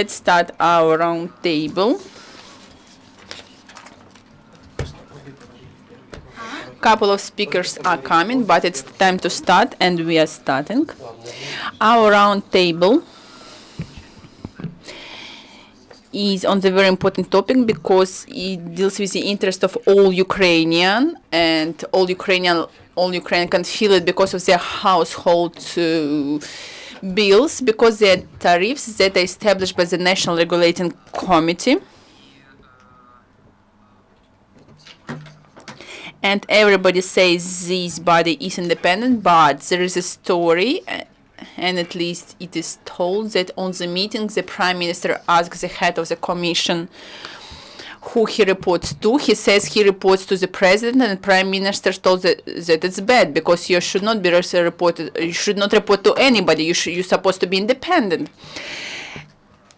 Let's start our round table. Couple of speakers are coming, but it's time to start, and we are starting. Our round table is on the very important topic because it deals with the interest of all Ukrainian, and all Ukrainian can feel it because of their household bills, because their tariffs that are established by the National Regulating Committee. And everybody says this body is independent, but there is a story, and at least it is told that on the meeting the Prime Minister asks the head of the Commission who he reports to. He says he reports to the President, and the Prime Minister told that it's bad because you should not be reported. You should not report to anybody. You're supposed to be independent.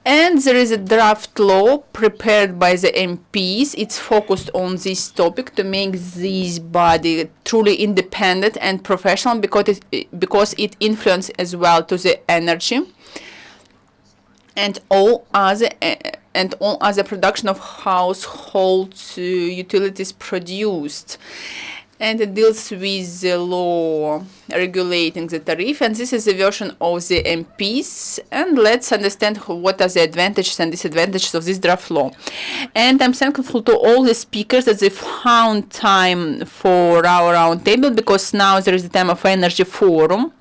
And there is a draft law prepared by the MPs. It's focused on this topic to make this body truly independent and professional because it influences as well to the energy and all other production of household utilities produced. And it deals with the law regulating the tariff, and this is a version of the MPs. And let's understand what are the advantages and disadvantages of this draft law. And I'm thankful to all the speakers that they found time for our round table, because now there is the time of energy forum.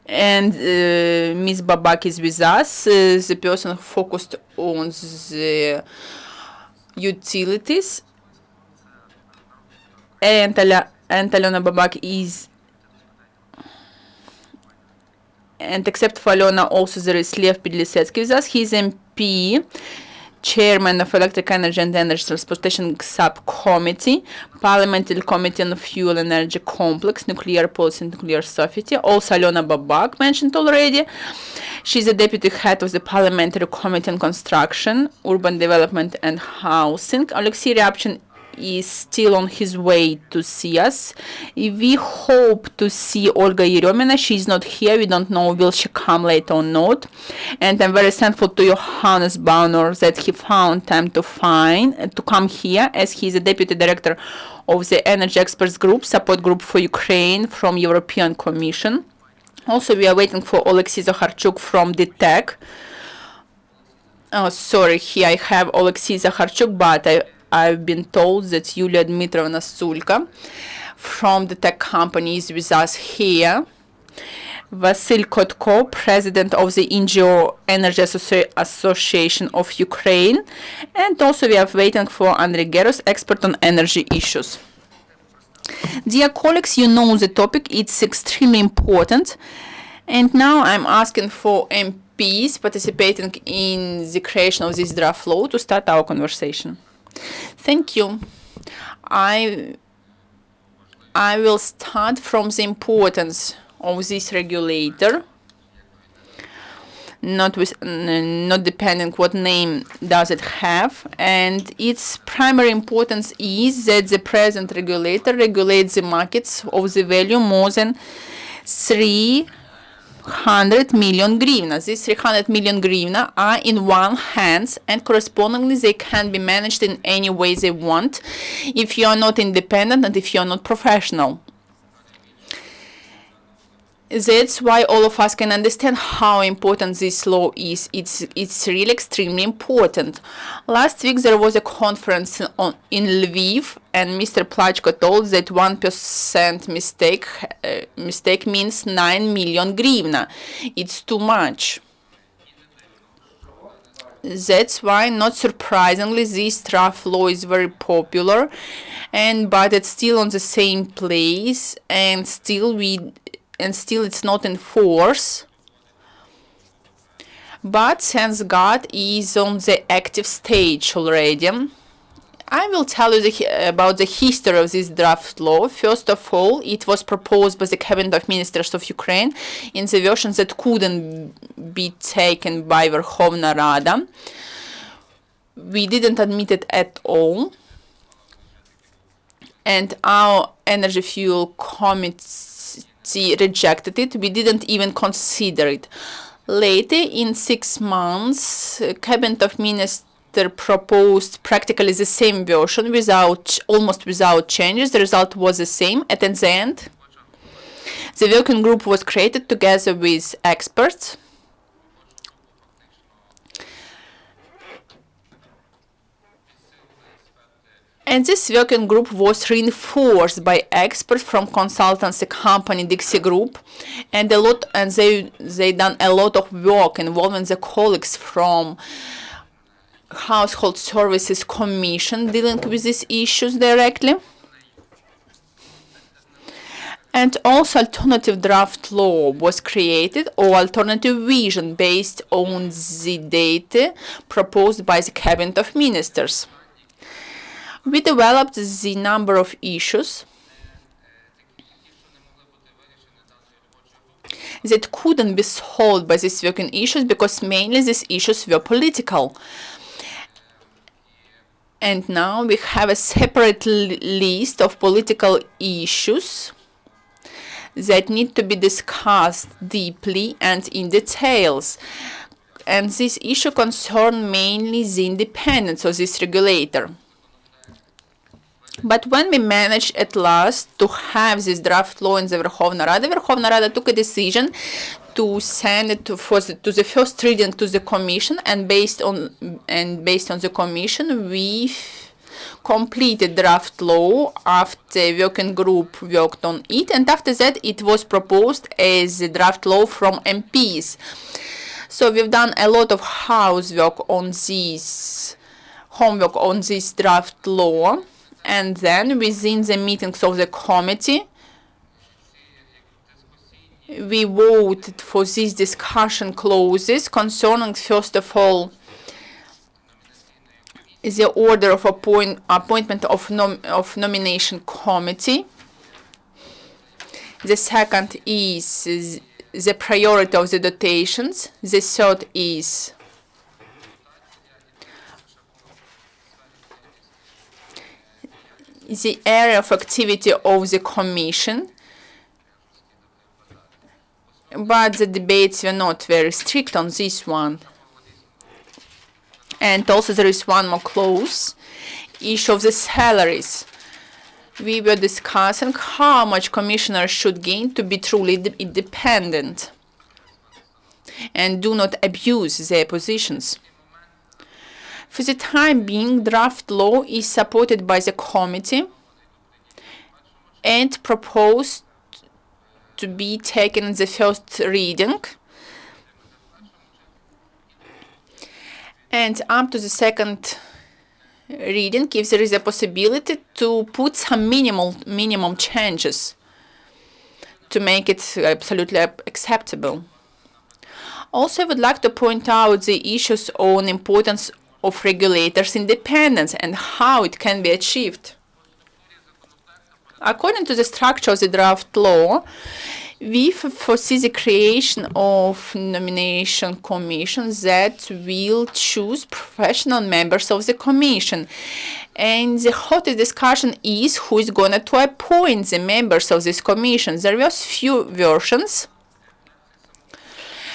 And Ms. Babak is with us, the person who focused on the utilities. And Alyona Babak is, and except for Alyona, also there is Pidlesetskyi with us. He's MP, Chairman of Electric Energy and Energy Transportation Subcommittee, Parliamentary Committee on Fuel Energy Complex, Nuclear Policy and Nuclear Safety. Also Alyona Babak, mentioned already. She's the Deputy Head of the Parliamentary Committee on Construction, Urban Development and Housing. Oleksiy Ryabchyn is still on his way to see us. We hope to see Olga Yeriomina. She's not here. We don't know will she come later or not. And I'm very thankful to Johannes Baur that he found time to come here, as he's a deputy director of the Energy Experts Group, support group for Ukraine from European Commission. Also, we are waiting for Oleksiy from the tech. Oh, sorry, here I have Oleksiy, but I've been told that Yulia Dmitrovna Sulka from the tech company is with us here. Vasyl Kotko, president of the NGO Energy Association of Ukraine. And also we are waiting for Andrei Geros, expert on energy issues. Dear colleagues, you know the topic. It's extremely important. And now I'm asking for MPs participating in the creation of this draft law to start our conversation. Thank you. I will start from the importance of this regulator, not depending what name does it have, and its primary importance is that the present regulator regulates the markets of the value more than 300 million hryvnia. These 300 million hryvnia are in one hands, and correspondingly they can be managed in any way they want if you are not independent and if you are not professional. That's why all of us can understand how important this law is. It's really extremely important. Last week there was a conference in Lviv, and Mr. Plachko told that 1% mistake means 9 million hryvnia. It's too much. That's why, not surprisingly, this draft law is very popular, but it's still on the same place, and still it's not in force. But thanks God is on the active stage already. I will tell you about the history of this draft law. First of all, it was proposed by the Cabinet of Ministers of Ukraine in the version that couldn't be taken by Verkhovna Rada. We didn't admit it at all. And our Energy Fuel Committee rejected it. We didn't even consider it. Later, in 6 months, Cabinet of Ministers proposed practically the same version almost without changes. The result was the same. At the end, the working group was created together with experts. And this working group was reinforced by experts from consultancy company Dixie Group, and they done a lot of work involving the colleagues from Household Services Commission dealing with these issues directly. And also alternative draft law was created, or alternative vision based on the data proposed by the Cabinet of Ministers. We developed the number of issues that couldn't be solved by these working issues because mainly these issues were political. And now we have a separate list of political issues that need to be discussed deeply and in details. And this issue concern mainly the independence of this regulator. But when we managed at last to have this draft law in the Verkhovna Rada took a decision to send it to the first reading to the Commission, and based on the Commission, we completed draft law after working group worked on it, and after that it was proposed as a draft law from MPs. So we've done a lot of homework on this draft law. And then within the meetings of the committee, we voted for these discussion clauses concerning, first of all, the order of appointment of nomination committee. The second is the priority of the dotations. The third is the area of activity of the Commission, but the debates were not very strict on this one. And also there is one more clause, issue of the salaries. We were discussing how much commissioners should gain to be truly independent and do not abuse their positions. For the time being, draft law is supported by the committee and proposed to be taken in the first reading. And up to the second reading, if there is a possibility to put some minimum changes to make it absolutely acceptable. Also, I would like to point out the issues on importance of regulators' independence and how it can be achieved. According to the structure of the draft law, we foresee the creation of nomination commissions that will choose professional members of the commission. And the hottest discussion is who is going to appoint the members of this commission. There was few versions.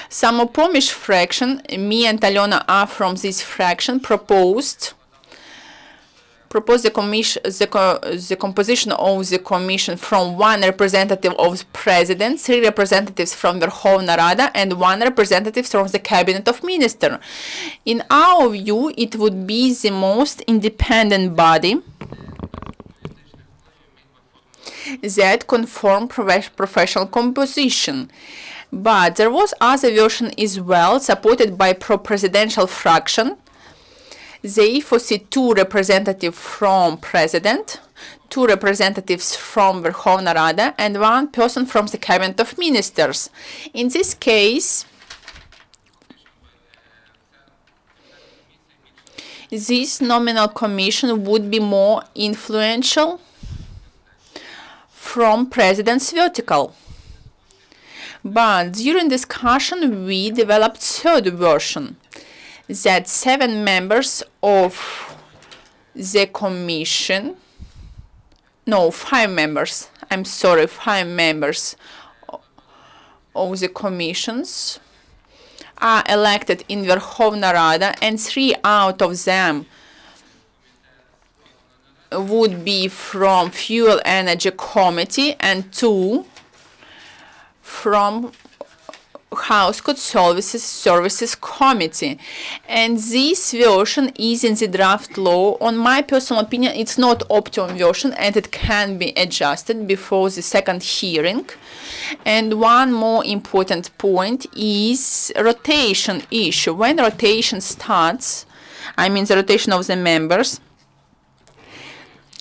Samopomich fraction, me and Alyona are from this fraction, proposed the composition of the commission from one representative of the president, 3 representatives from Verkhovna Rada, and 1 representative from the Cabinet of Ministers. In our view, it would be the most independent body that conform professional composition. But there was other version as well, supported by pro-presidential fraction. They foresee 2 representatives from President, 2 representatives from Verkhovna Rada, and 1 person from the Cabinet of Ministers. In this case, this nominal commission would be more influential from President's vertical. But during discussion, we developed third version, that 7 members of the commission, no, 5 members, I'm sorry, 5 members of the commissions are elected in Verkhovna Rada, and 3 out of them would be from Fuel Energy Committee and 2 from Household Services Committee. And this version is in the draft law. On my personal opinion, it's not optimum version and it can be adjusted before the second hearing. And one more important point is rotation issue. When rotation starts, I mean the rotation of the members,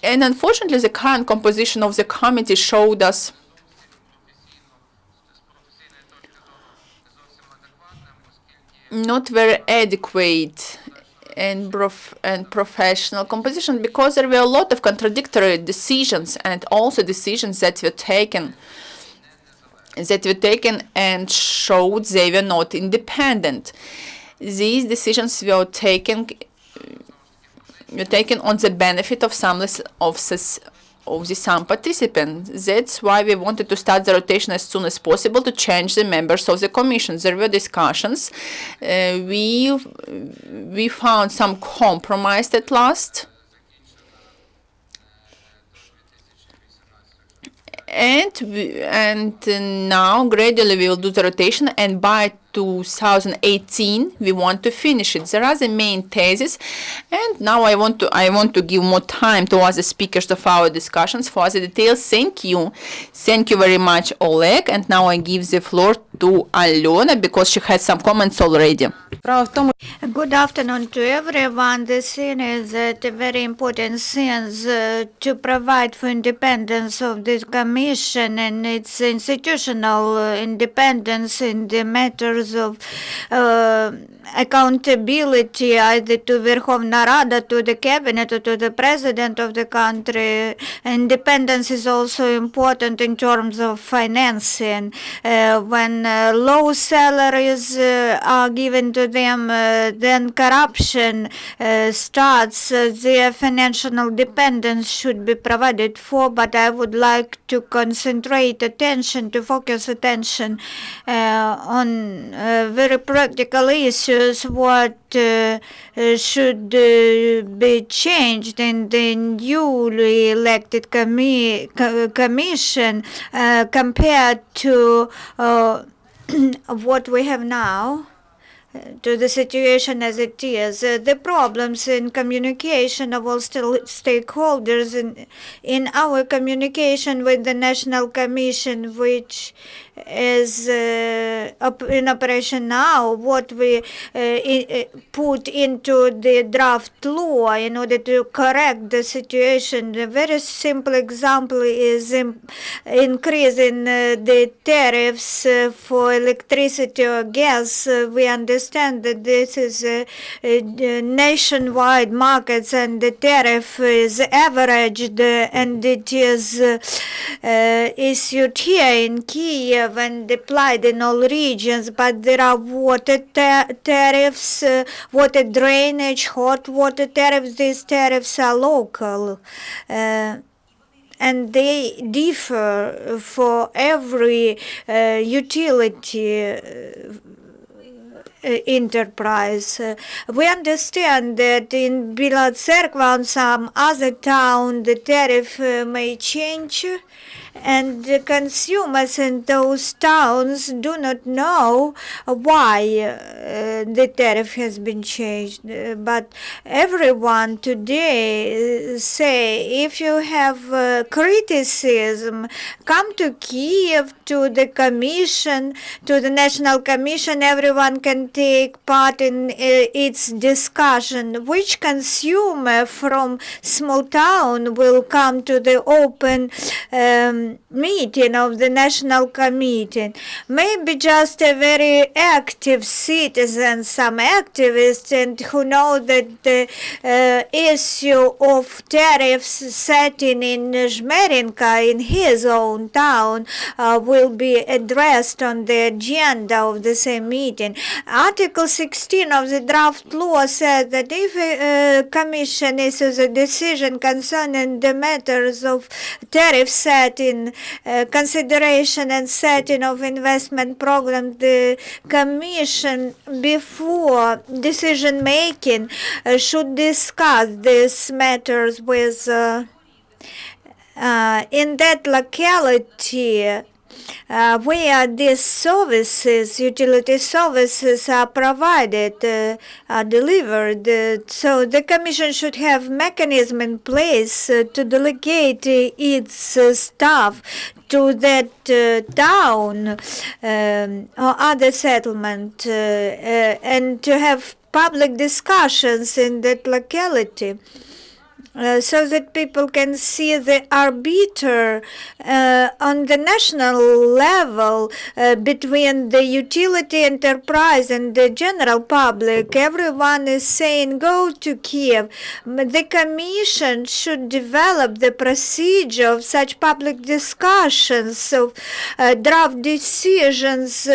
and unfortunately the current composition of the committee showed us not very adequate and professional composition, because there were a lot of contradictory decisions and also decisions that were taken and showed they were not independent. These decisions were taken on the benefit of some participants. That's why we wanted to start the rotation as soon as possible to change the members of the commission. There were discussions. We found some compromise at last. And now gradually we will do the rotation, and by 2018 we want to finish it. There are the main theses, and now I want to give more time to other speakers of our discussions for other details. Thank you very much, Oleg, and now I give the floor to Alyona because she had some comments already. Good afternoon to everyone. The thing is that a very important thing to provide for independence of this commission and its institutional independence in the matters of accountability either to Verkhovna Rada, to the cabinet, or to the president of the country. Independence is also important in terms of financing. When low salaries are given to them, then corruption starts. Their financial dependence should be provided for, but I would like to focus attention on very practical issues. What should be changed in the newly elected commission compared to what we have now, to the situation as it is. The problems in communication of all stakeholders in our communication with the National Commission, which is in operation now, what we put into the draft law in order to correct the situation. A very simple example is increase in the tariffs for electricity or gas. We understand that this is nationwide markets and the tariff is averaged and it is issued here in Kiev and applied in all regions, but there are water tariffs, water drainage, hot water tariffs. These tariffs are local. And they differ for every utility enterprise. We understand that in Pidlesetskyi and some other town the tariff may change, and the consumers in those towns do not know why the tariff has been changed. But everyone today say, if you have criticism, come to Kiev, to the commission, to the National Commission. Everyone can take part in its discussion. Which consumer from small town will come to the open meeting of the National Committee? Maybe just a very active citizen, some activists, and who know that the issue of tariffs setting in Zhmerinka, in his own town, will be addressed on the agenda of the same meeting. Article 16 of the draft law says that if a commission issues a decision concerning the matters of tariff setting in consideration and setting of investment program, the Commission, before decision making, should discuss these matters with in that locality where these services, utility services are provided, are delivered. So the Commission should have mechanism in place to delegate its staff to that town or other settlement and to have public discussions in that locality. So that people can see the arbiter on the national level between the utility enterprise and the general public. Everyone is saying go to Kiev. The Commission should develop the procedure of such public discussions, of draft decisions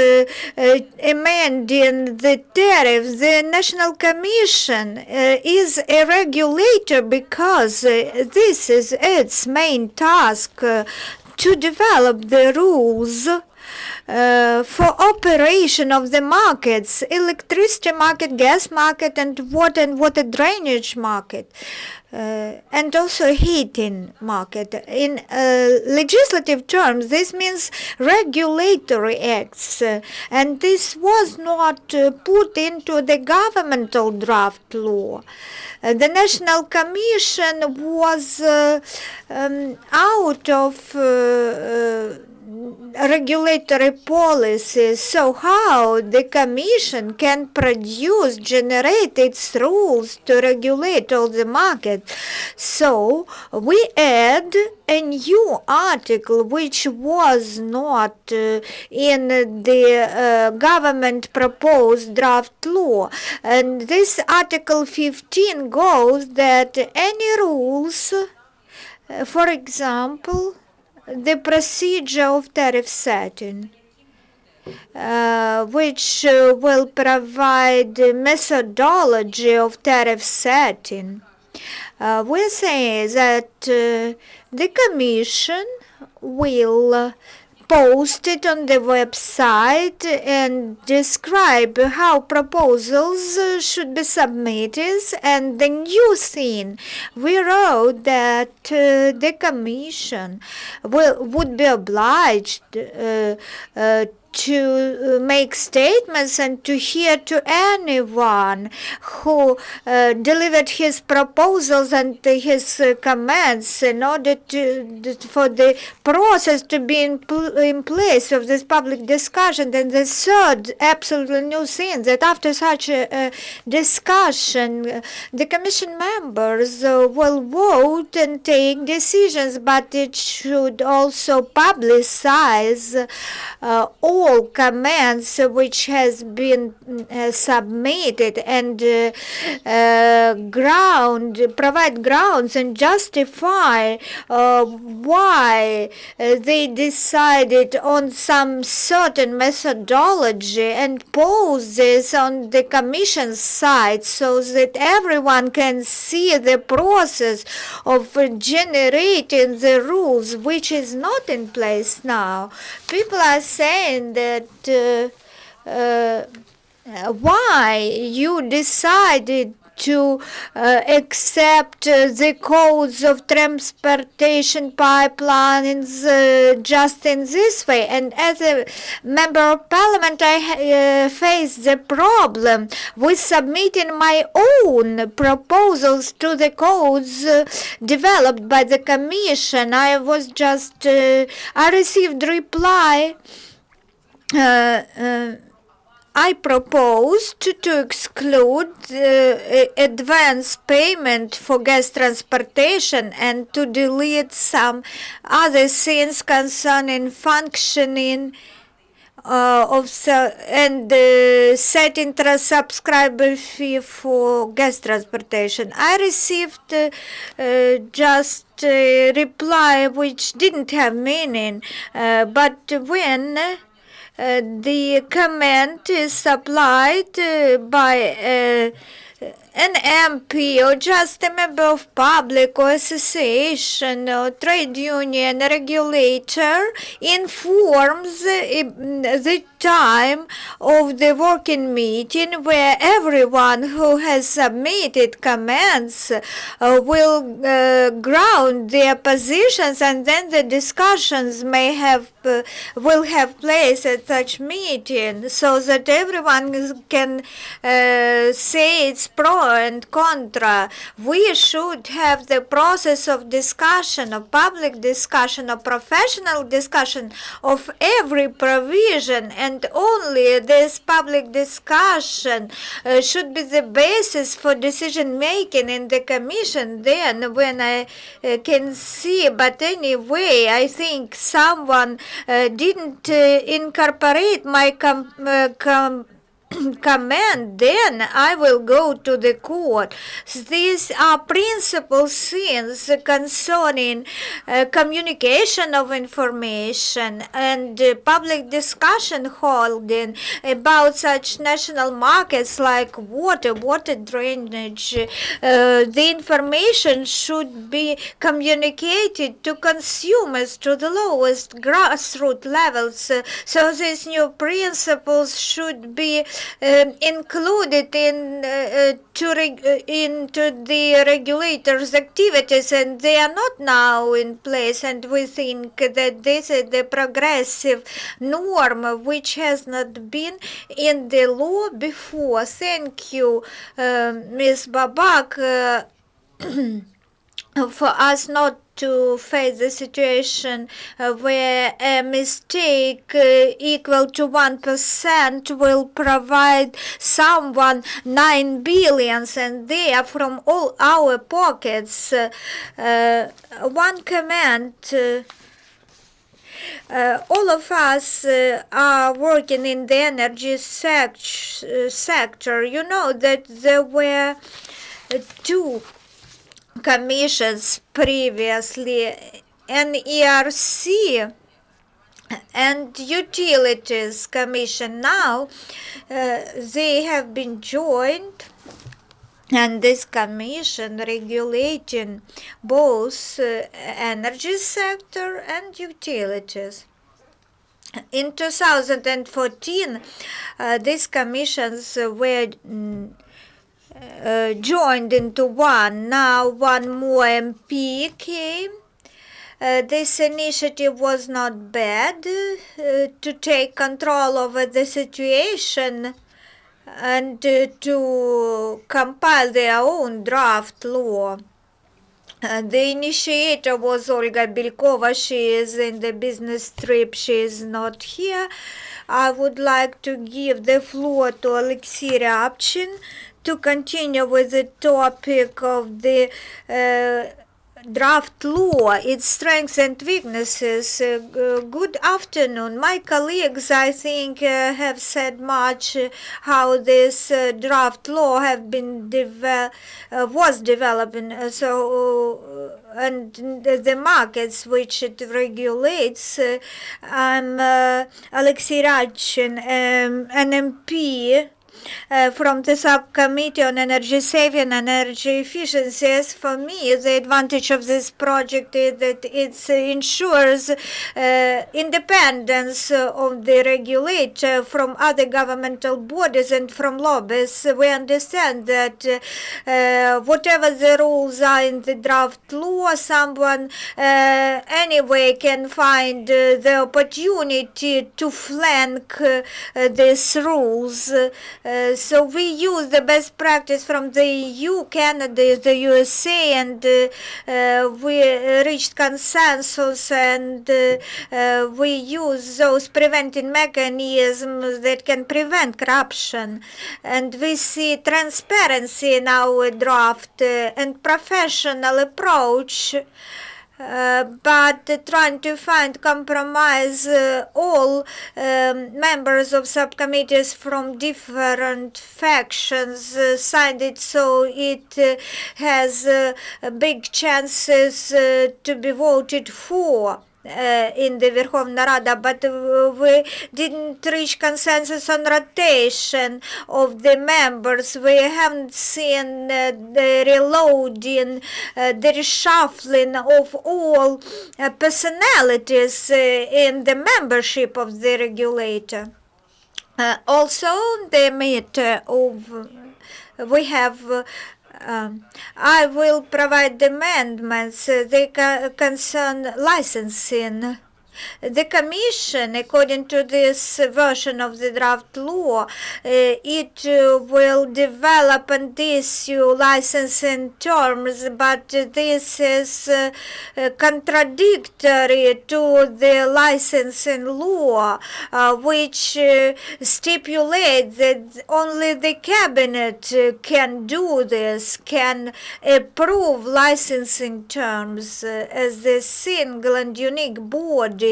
amending the tariffs. The National Commission is a regulator because this is its main task to develop the rules for operation of the markets, electricity market, gas market, and water drainage market. And also heating market. In legislative terms, this means regulatory acts, and this was not put into the governmental draft law. The National Commission was out of regulatory policies. So how the Commission can generate its rules to regulate all the market? So we add a new article which was not in the government proposed draft law, and this Article 15 goes that any rules, for example, the procedure of tariff setting, which will provide the methodology of tariff setting. We say that the Commission will post it on the website and describe how proposals should be submitted. And the new thing, we wrote that the Commission would be obliged to make statements and to hear to anyone who delivered his proposals and his comments in order for the process to be in place of this public discussion. And the third absolutely new thing, that after such a discussion, the Commission members will vote and take decisions, but it should also publicize all comments which has been submitted and provide grounds and justify why they decided on some certain methodology, and post this on the Commission's site so that everyone can see the process of generating the rules, which is not in place now. People are saying that why you decided to accept the codes of transportation pipelines just in this way. And as a member of parliament, I face the problem with submitting my own proposals to the codes developed by the Commission. I received reply. I proposed to exclude advance payment for gas transportation and to delete some other things concerning functioning setting subscriber fee for gas transportation. I received just a reply which didn't have meaning, but when the comment is supplied by an MP or just a member of public or association or trade union regulator informs the time of the working meeting where everyone who has submitted comments will ground their positions, and then the discussions will have place at such meeting so that everyone can say its pro and contra. We should have the process of discussion, of public discussion, of professional discussion of every provision, and only this public discussion should be the basis for decision making in the Commission. Then when I can see, but anyway, I think someone didn't incorporate my comment, then I will go to the court. These are principal things concerning communication of information and public discussion holding about such national markets like water drainage. The information should be communicated to consumers to the lowest grassroots levels. So these new principles should be included into the regulators' activities, and they are not now in place, and we think that this is the progressive norm which has not been in the law before. Thank you, Ms. Babak, for us not to face the situation where a mistake equal to 1% will provide someone 9 billions, and they are from all our pockets. One comment. All of us are working in the energy sector. You know that there were two commissions previously, NERC and Utilities Commission. Now they have been joined, and this commission regulating both energy sector and utilities. In 2014, these commissions were joined into one. Now one more MP came. This initiative was not bad to take control over the situation and to compile their own draft law. The initiator was Olga. She is in the business trip. She is not here. I would like to give the floor to Oleksiy Ryabchyn to continue with the topic of the draft law, its strengths and weaknesses. Good afternoon. My colleagues, I think, have said much how this draft law have been was developing. And the markets which it regulates. I'm Oleksiy Ryabchyn, an MP from the subcommittee on energy saving and energy efficiency. As for me, the advantage of this project is that it ensures independence of the regulator from other governmental bodies and from lobbyists. We understand that whatever the rules are in the draft law, someone anyway can find the opportunity to flank these rules. So we use the best practice from the EU, Canada, the USA, and we reached consensus, and we use those preventing mechanisms that can prevent corruption. And we see transparency in our draft and professional approach. But trying to find compromise, all members of subcommittees from different factions signed it, so it has big chances to be voted for. in the Verkhovna Rada, but we didn't reach consensus on rotation of the members. We haven't seen the reloading, the reshuffling of all personalities in the membership of the regulator. Also, the meter of we have. I will provide amendments. They concern licensing. The Commission, according to this version of the draft law, it will develop and issue licensing terms, but this is contradictory to the licensing law, which stipulates that only the Cabinet can do this, can approve licensing terms as the single and unique body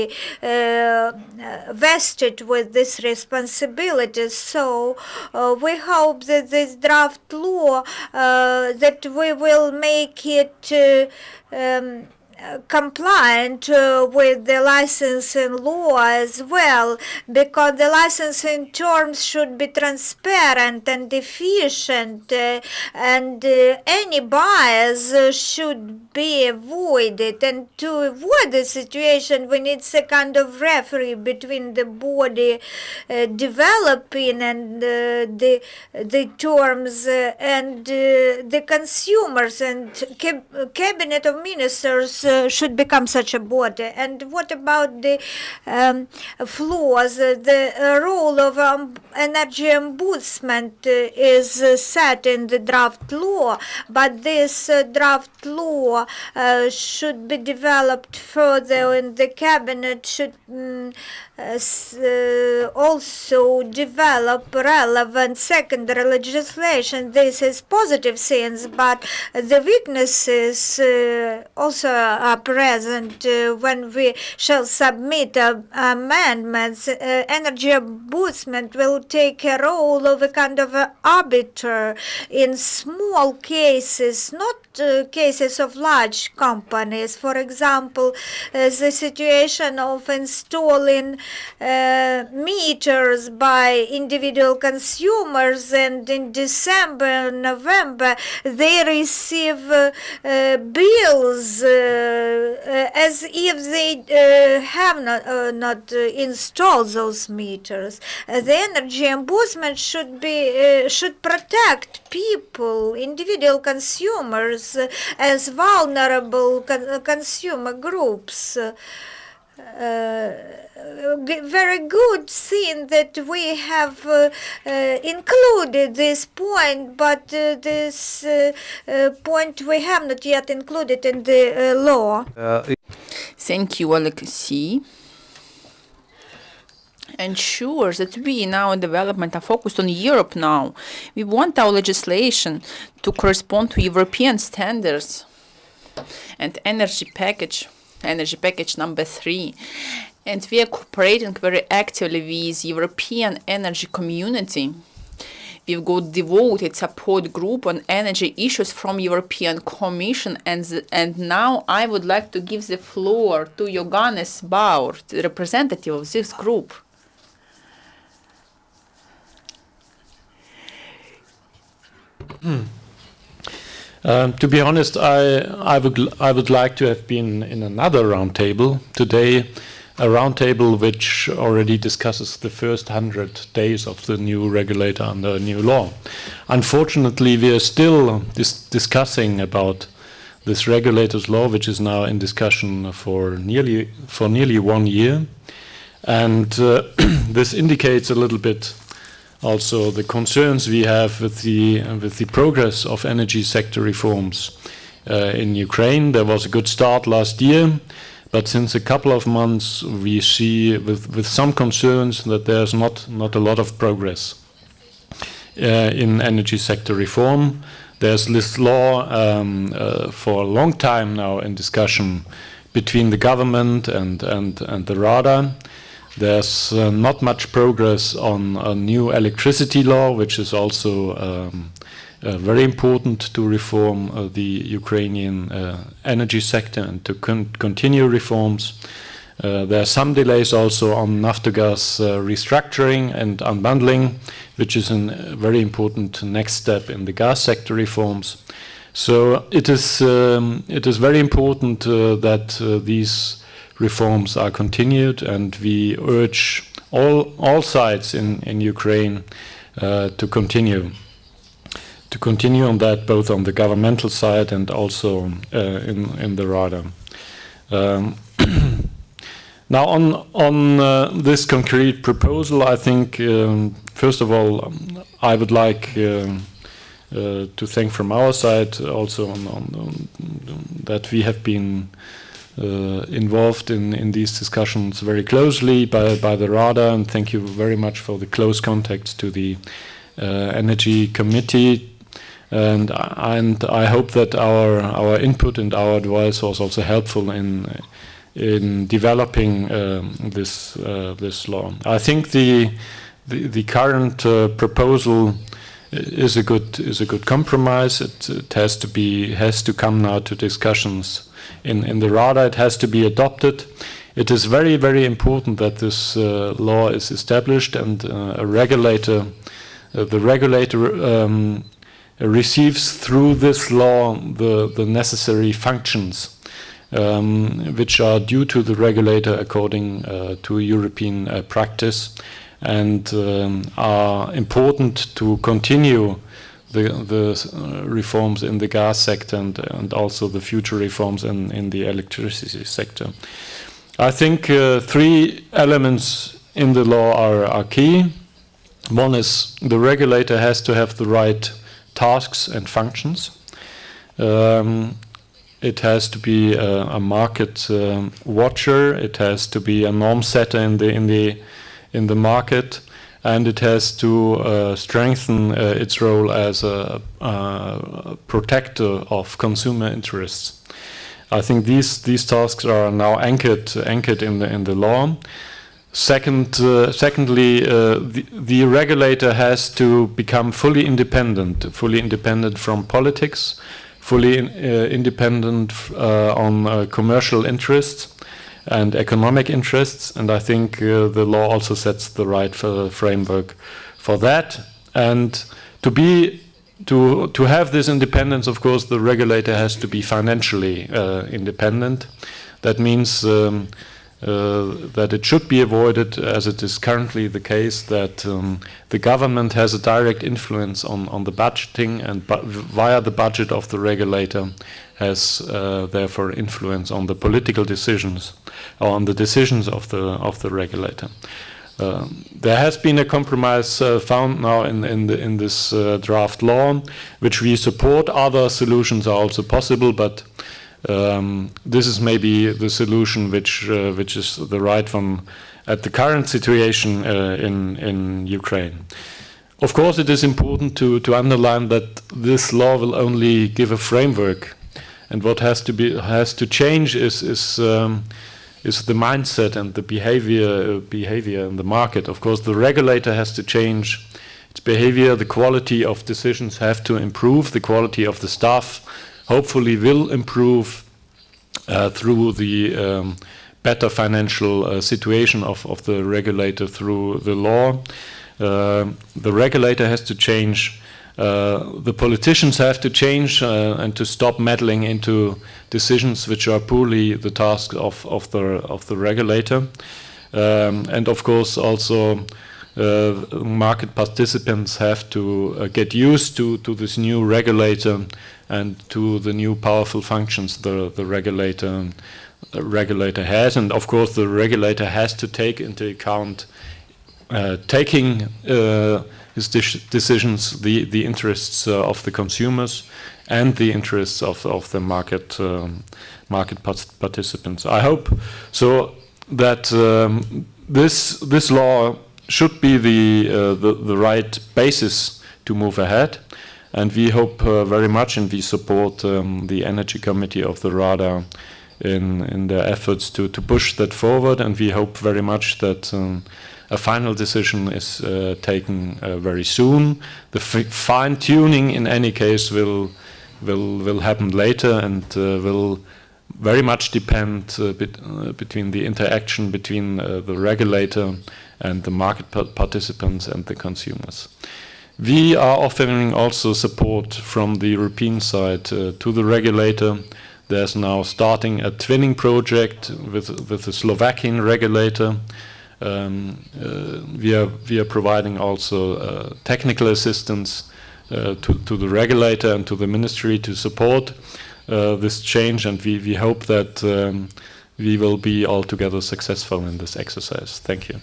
vested with this responsibility. So we hope that this draft law that we will make it compliant with the licensing law as well, because the licensing terms should be transparent and efficient, and any bias should be avoided. And to avoid the situation, we need a kind of referee between the body developing and the terms and the consumers, and cabinet of ministers should become such a body. And what about the flaws? The role of energy ombudsman is set in the draft law, but this draft law should be developed further, and the cabinet should also develop relevant secondary legislation. This is positive things, but the weaknesses also are present when we shall submit amendments. Energy ombudsman will take a role of a kind of arbiter in small cases, not cases of large companies. For example, the situation of installing meters by individual consumers, and in December and November they receive bills as if they have not installed those meters. The energy ombudsman should protect people, individual consumers, as vulnerable consumer groups. Very good thing that we have included this point, but this point we have not yet included in the law. Thank you, Oleksiy. Ensures that we in our development are focused on Europe now. We want our legislation to correspond to European standards and energy package number 3. And we are cooperating very actively with European energy community. We've got devoted support group on energy issues from European Commission, and now I would like to give the floor to Johannes Baur, the representative of this group. To be honest, I would like to have been in another roundtable today, a roundtable which already discusses the first 100 days of the new regulator under new law. Unfortunately, we are still discussing about this regulator's law, which is now in discussion for nearly 1 year, and this indicates a little bit also the concerns we have with the progress of energy sector reforms in Ukraine. There was a good start last year, but since a couple of months we see with some concerns that there's not a lot of progress in energy sector reform. There's this law for a long time now in discussion between the government and the Rada. There's not much progress on a new electricity law, which is also very important to reform the Ukrainian energy sector and to continue reforms. There are some delays also on Naftogaz restructuring and unbundling, which is a very important next step in the gas sector reforms. So it is very important that these reforms are continued, and we urge all sides in Ukraine to continue on that, both on the governmental side and also in the Rada. Now on this concrete proposal, I think first of all I would like to thank from our side also on that we have been involved in these discussions very closely by the Rada, and thank you very much for the close contacts to the Energy Committee. And I hope that our input and our advice was also helpful in developing this law. I think the current proposal is a good compromise. It has to come now to discussions in the Rada. It has to be adopted. It is very, very important that this law is established, and the regulator receives through this law the necessary functions which are due to the regulator according to European practice, and are important to continue the reforms in the gas sector and also the future reforms in the electricity sector. I think 3 elements in the law are key. One is the regulator has to have the right tasks and functions. It has to be a market watcher. It has to be a norm setter in the market, and it has to strengthen its role as a protector of consumer interests. I think these tasks are now anchored in the law. Secondly, the regulator has to become fully independent from politics, fully independent on commercial interests and economic interests, and I think the law also sets the right framework for that. And to have this independence, of course, the regulator has to be financially independent. That means that it should be avoided, as it is currently the case, that the government has a direct influence on the budgeting, and via the budget of the regulator has therefore influence on the political decisions, or on the decisions of the regulator. There has been a compromise found now in this draft law, which we support. Other solutions are also possible, but this is maybe the solution which is the right one at the current situation in Ukraine. Of course, it is important to underline that this law will only give a framework, and what has to change is the mindset and the behavior in the market. Of course, the regulator has to change its behavior. The quality of decisions have to improve. The quality of the staff hopefully will improve through the better financial situation of the regulator through the law. The regulator has to change. The politicians have to change and to stop meddling into decisions which are purely the task of the regulator. And of course also market participants have to get used to this new regulator and to the new powerful functions the regulator has. And of course the regulator has to take into account taking his decisions, the interests of the consumers and the interests of the market participants. I hope so that this law should be the right basis to move ahead, and we hope very much, and we support the Energy Committee of the Rada in their efforts to push that forward, and we hope very much that a final decision is taken very soon. The fine tuning in any case will happen later, and will very much depend between the interaction between the regulator and the market participants and the consumers. We are offering also support from the European side to the regulator. There's now starting a twinning project with the Slovakian regulator. We are providing also technical assistance to the regulator and to the ministry to support this change, and we hope that we will be altogether successful in this exercise. Thank you.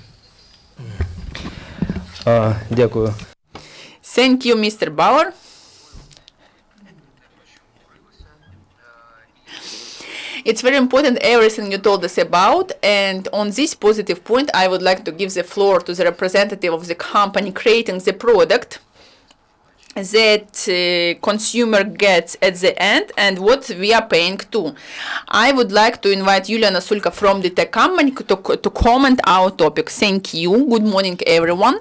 Дякую. Thank you, Mr. Baur. It's very important everything you told us about, and on this positive point I would like to give the floor to the representative of the company creating the product that consumer gets at the end and what we are paying to. I would like to invite Yuliana Sulka from the tech company to comment our topic. Thank you. Good morning, everyone.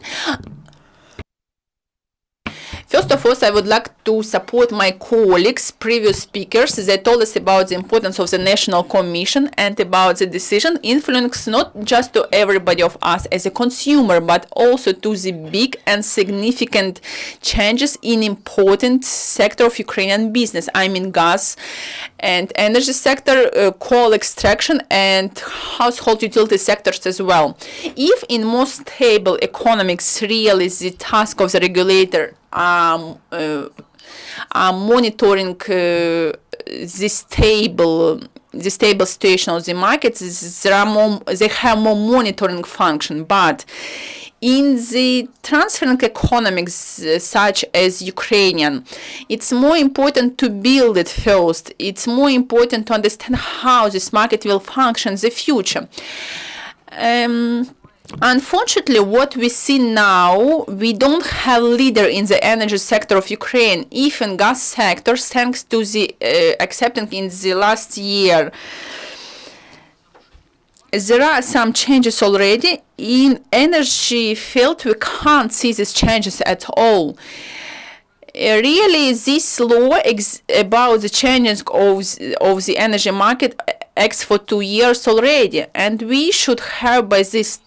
First of all, I would like to support my colleagues, previous speakers, that told us about the importance of the National Commission and about the decision influence not just to everybody of us as a consumer, but also to the big and significant changes in important sector of Ukrainian business. I mean gas and energy sector, coal extraction and household utility sectors as well. If in most stable economics really the task of the regulator are monitoring the stable situation of the market, they have more monitoring function. But in the transferring economics such as Ukrainian, it's more important to build it first. It's more important to understand how this market will function in the future. Unfortunately, what we see now, we don't have leader in the energy sector of Ukraine. Even gas sector, thanks to the acceptance in the last year, there are some changes already. In energy field, we can't see these changes at all. Really, this law about the changes of the energy market acts for 2 years already, and we should have by this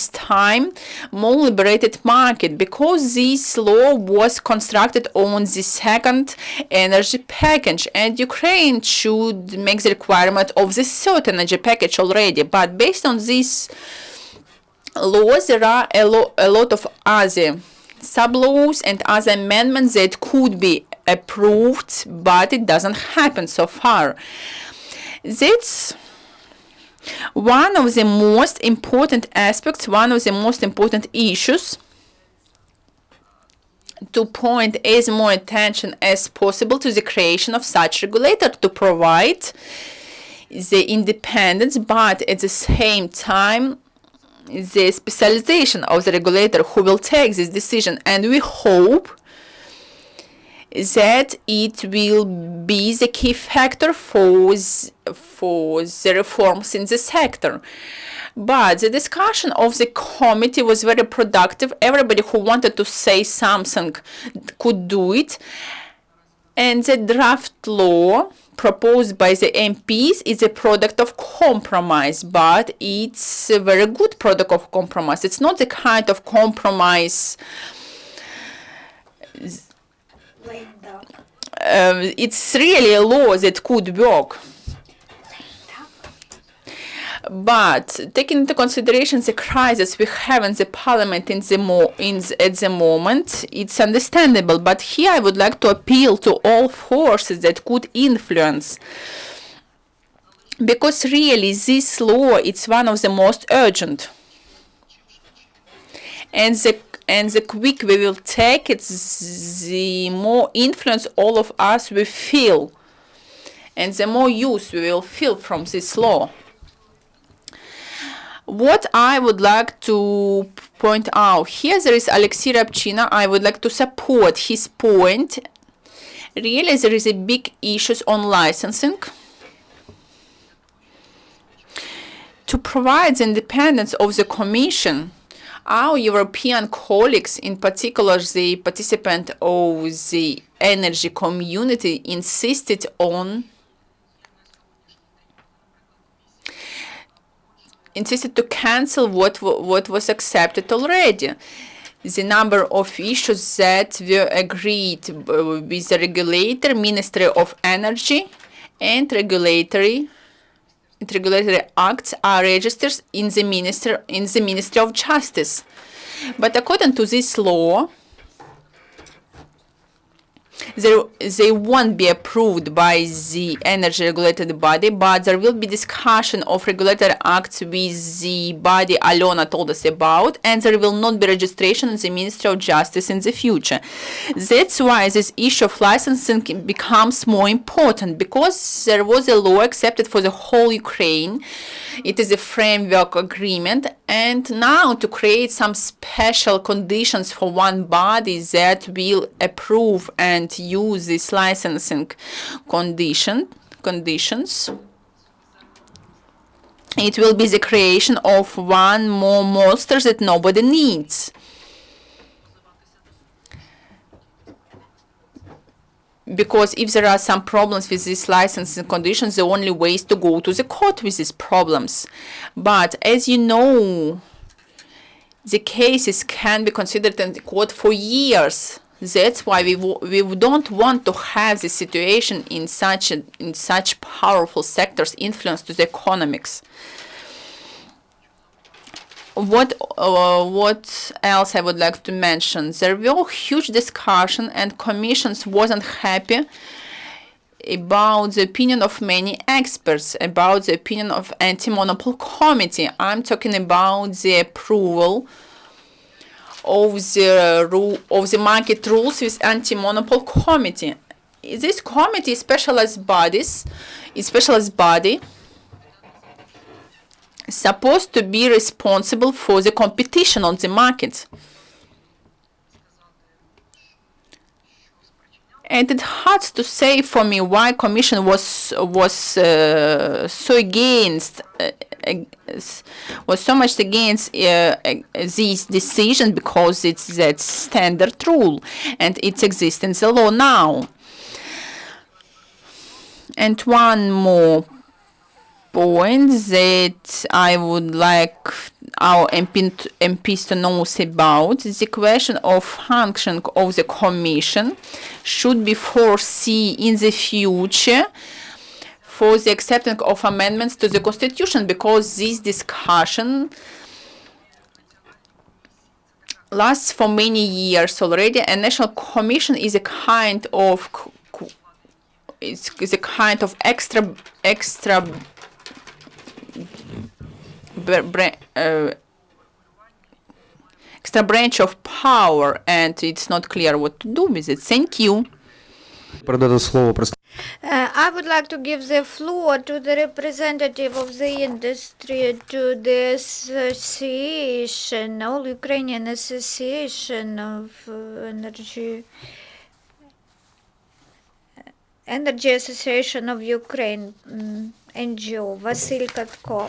time more liberated market, because this law was constructed on the second energy package, and Ukraine should make the requirement of the third energy package already. But based on this law, there are a lot of other sub-laws and other amendments that could be approved, but it doesn't happen so far. That's one of the most important aspects, one of the most important issues to point as more attention as possible to the creation of such regulator to provide the independence, but at the same time the specialization of the regulator who will take this decision. And we hope that it will be the key factor for the reforms in the sector. But the discussion of the committee was very productive. Everybody who wanted to say something could do it. And the draft law proposed by the MPs is a product of compromise, but it's a very good product of compromise. It's not the kind of compromise it's really a law that could work. But taking into consideration the crisis we have in the parliament at the moment, it's understandable. But here I would like to appeal to all forces that could influence, because really this law it's one of the most urgent, and the quicker we will take it, the more influence all of us will feel, and the more use we will feel from this law. What I would like to point out here, there is Oleksiy Ryabchyn. I would like to support his point. Really, there is a big issue on licensing. To provide the independence of the Commission, our European colleagues, in particular the participant of the energy community, insisted on insisted to cancel what was accepted already. The number of issues that were agreed with the regulator, Ministry of Energy, and regulatory acts are registered in the Ministry of Justice. But according to this law, they won't be approved by the energy regulated body, but there will be discussion of regulatory acts with the body Alyona told us about, and there will not be registration in the Ministry of Justice in the future. That's why this issue of licensing becomes more important, because there was a law accepted for the whole Ukraine. It is a framework agreement, and now to create some special conditions for one body that will approve and use these licensing conditions, it will be the creation of one more monster that nobody needs. Because if there are some problems with these licensing conditions, the only way is to go to the court with these problems. But as you know, the cases can be considered in the court for years. That's why we don't want to have the situation in such powerful sectors influence to the economics. What else I would like to mention? There were huge discussion, and commissions wasn't happy about the opinion of many experts, about the opinion of anti-monopoly committee. I'm talking about the approval of the market rules with anti-monopoly committee. This committee is specialized body supposed to be responsible for the competition on the market. And it hurts to say for me why Commission was so much against this decision, because it's that standard rule and it exists in the law now. And one more point that I would like our MPs to know about, the question of function of the Commission should be foreseen in the future for the acceptance of amendments to the Constitution, because this discussion lasts for many years already, and National Commission is a kind of extra branch of power, and it's not clear what to do with it. Thank you. I would like to give the floor to the representative of the industry, to the association, All Ukrainian Association of Energy Association of Ukraine, NGO, Vasil Katko.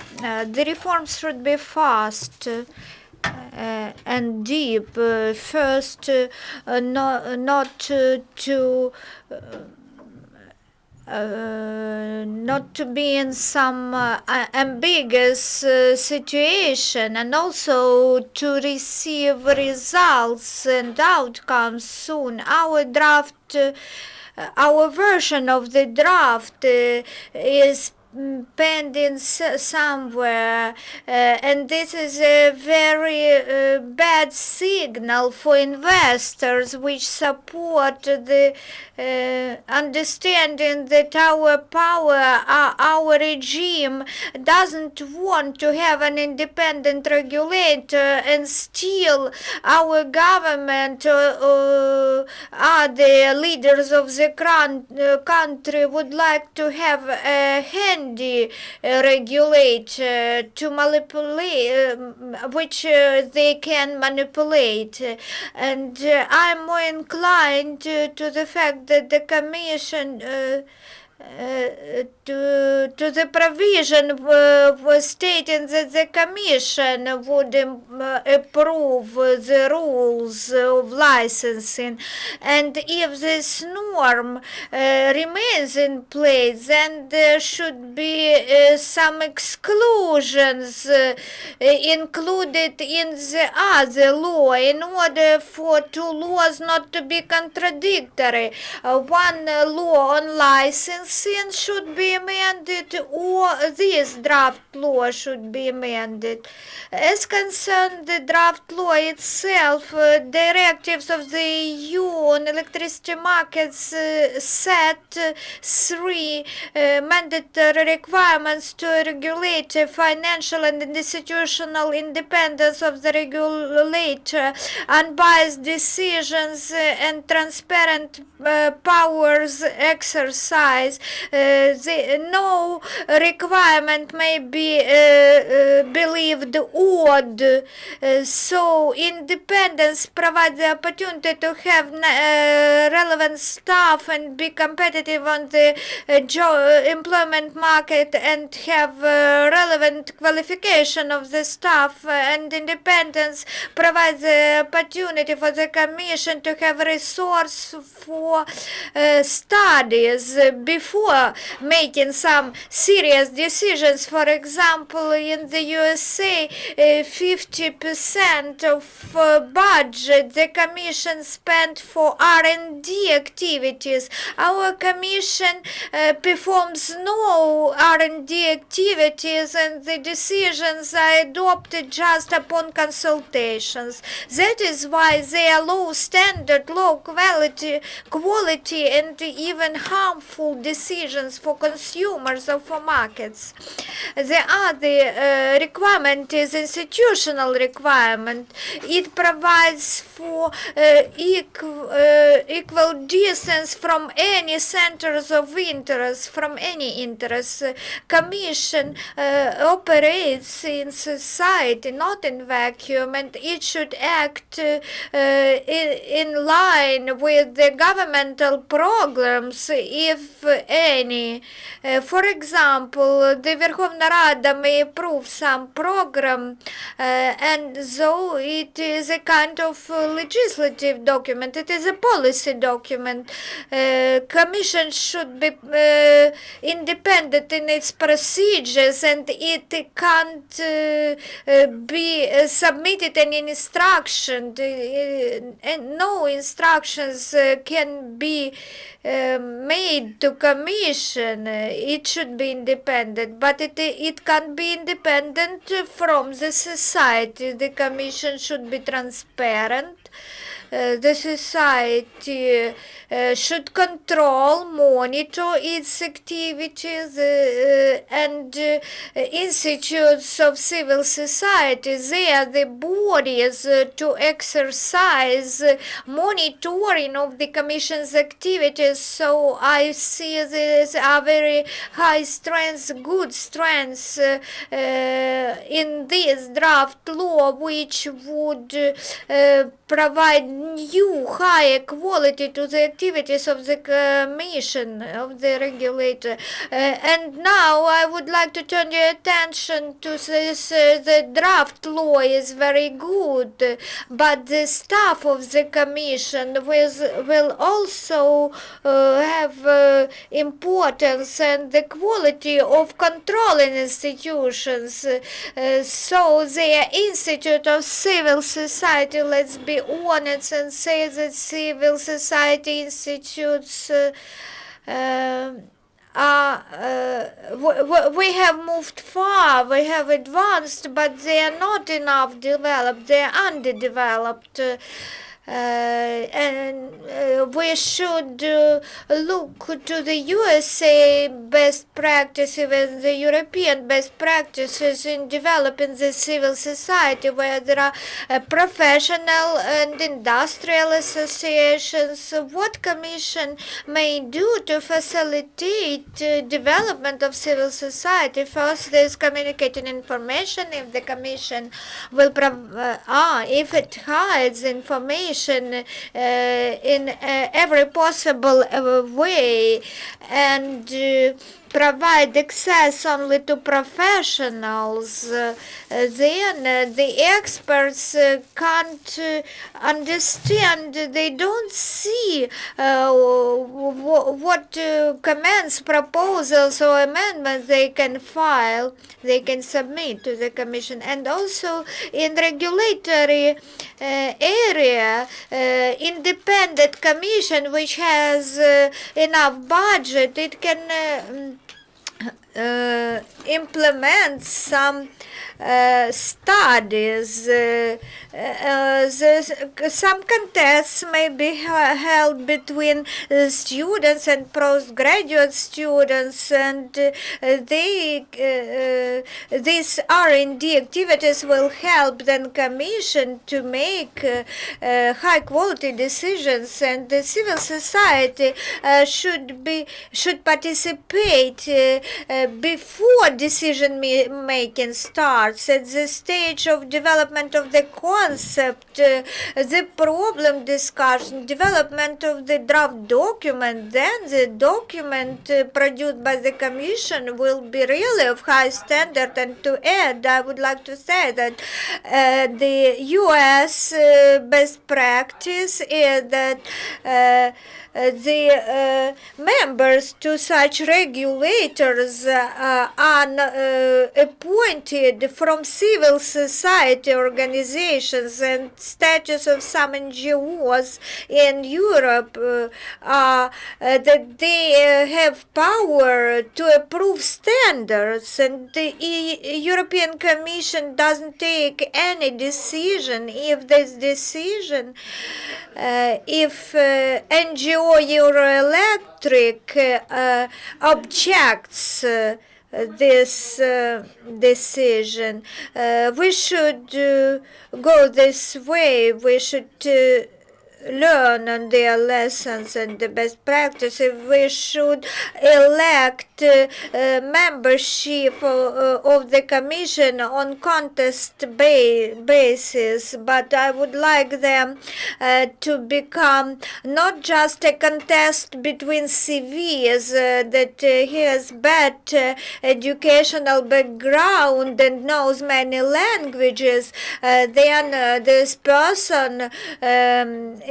The reforms should be fast and deep. First, not to be in some ambiguous situation, and also to receive results and outcomes soon. Our version of the draft is pending somewhere, and this is a very bad signal for investors, which support the understanding that our regime doesn't want to have an independent regulator, and still our government the leaders of the country would like to have a handy regulator to manipulate, which they can manipulate. And I'm more inclined to the fact that the Commission to the provision was stating that the Commission would approve the rules of licensing, and if this norm remains in place, then there should be some exclusions included in the other law in order for two laws not to be contradictory. One law on licensing should be amended, or this draft law should be amended. As concerned the draft law itself, directives of the EU on electricity markets set 3 mandatory requirements to regulate financial and institutional independence of the regulator, unbiased decisions and transparent powers exercise. No requirement may be believed odd. So independence provides the opportunity to have relevant staff and be competitive on the employment market and have relevant qualification of the staff, and independence provides the opportunity for the Commission to have resource for studies before making some serious decisions. For example, in the USA, 50% of budget the Commission spent for R&D activities. Our Commission performs no R&D activities, and the decisions are adopted just upon consultations. That is why they are low standard, low quality, and even harmful decisions for consumers or for markets. The other requirement is institutional requirement. It provides for equal distance from any centers of interest, from any interest. Commission operates in society, not in vacuum, and it should act in line with the governmental programs, if any. For example, the Verkhovna Rada may approve some program, and so it is a kind of legislative document. It is a policy document. Commission should be independent in its procedures, and it can't be submitted any instruction, and no instructions can be made to Commission. It should be independent, but it can't be independent from the society. The Commission should be transparent. The society should control, monitor its activities, and institutes of civil society, they are the bodies to exercise monitoring of the Commission's activities. So I see these are very high strengths, good strengths in this draft law, which would provide new higher quality to the activities of the Commission, of the regulator. And now I would like to turn your attention to this. The draft law is very good, but the staff of the Commission will also have importance, and the quality of controlling institutions. So the Institute of Civil Society, let's be honest and say that civil society institutes we have moved far, we have advanced, but they are not enough developed, they are underdeveloped. And we should look to the USA best practices and the European best practices in developing the civil society, where there are professional and industrial associations. What Commission may do to facilitate development of civil society? First, there is communicating information. If the Commission will if it hides information Commission in every possible way and provide access only to professionals, then the experts can't understand, they don't see what comments, proposals or amendments they can file, they can submit to the Commission. And also in regulatory area, independent commission which has enough budget, it can implement some studies. Some contests may be held between students and postgraduate students, and these R&D activities will help the Commission to make high quality decisions, and the civil society should participate before decision making starts, at the stage of development of the concept, the problem discussion, development of the draft document. Then the document produced by the Commission will be really of high standard. And to add, I would like to say that the US best practice is that the members to such regulators are appointed from civil society organizations, and status of some NGOs in Europe that they have power to approve standards, and the European Commission doesn't take any decision if this decision, if NGO Euroelectric objects this decision. We should go this way. We should learn on their lessons and the best practices. We should elect membership of the Commission on contest basis, but I would like them to become not just a contest between CVs that he has bad educational background and knows many languages, then this person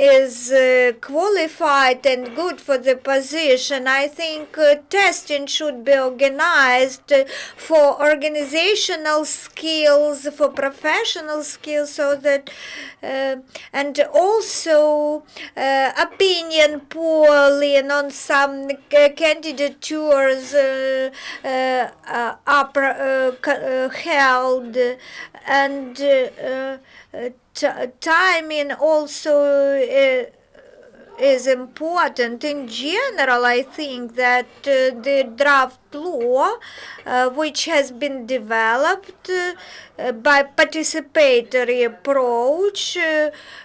is qualified and good for the position. I think testing should be organized for organizational skills, for professional skills, so that and also opinion polling on some candidatures are held, and timing also is important. In general, I think that the draft law, which has been developed by participatory approach,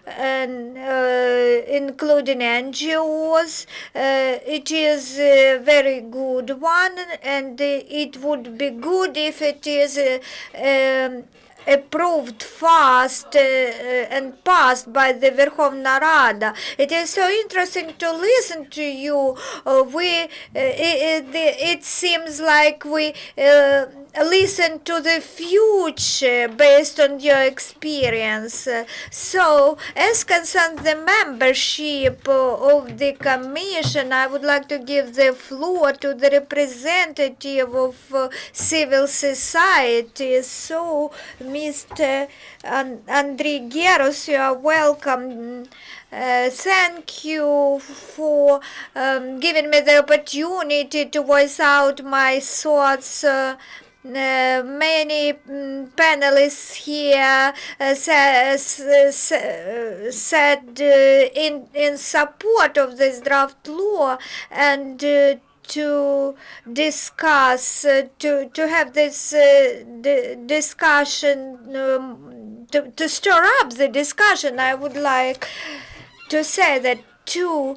and including NGOs, it is a very good one, and it would be good if it is approved fast and passed by the Verkhovna Rada. It is so interesting to listen to you. It seems like we listen to the future based on your experience. So, as concerns the membership of the Commission, I would like to give the floor to the representative of civil society. So, Mr. Andrei Geros, you are welcome. Thank you for giving me the opportunity to voice out my thoughts. Many panelists here said in support of this draft law, and to discuss, to have this discussion, to stir up the discussion, I would like to say that to